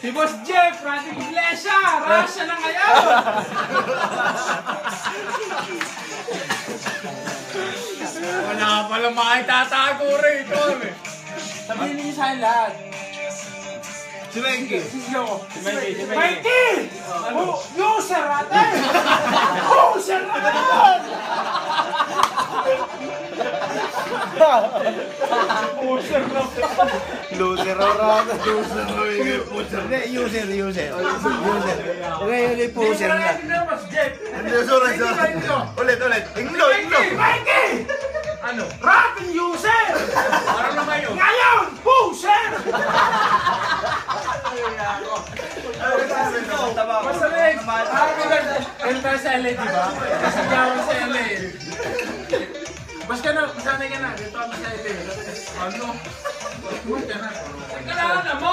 Si Boss Jeff, Randy Iglesia, Rasha na ngayon! Wala palang makitatago rito. Sabihin niyo sa akin lahat. Si Mikey. Mikey! User natin! User natin! User natin! Loser oras. Loser loser. Hindi, user. Okay, ulit poser na. Hindi, sorry. Ulit. Inglo. Mikey! Ano? Rapping user! Parang naman yun. Ngayon, user! Basta next, enter sa LA, diba? Sigawan sa LA. Basta ka na, masanay ka na. Dito ako sa LA. Ano? Kailangan naman!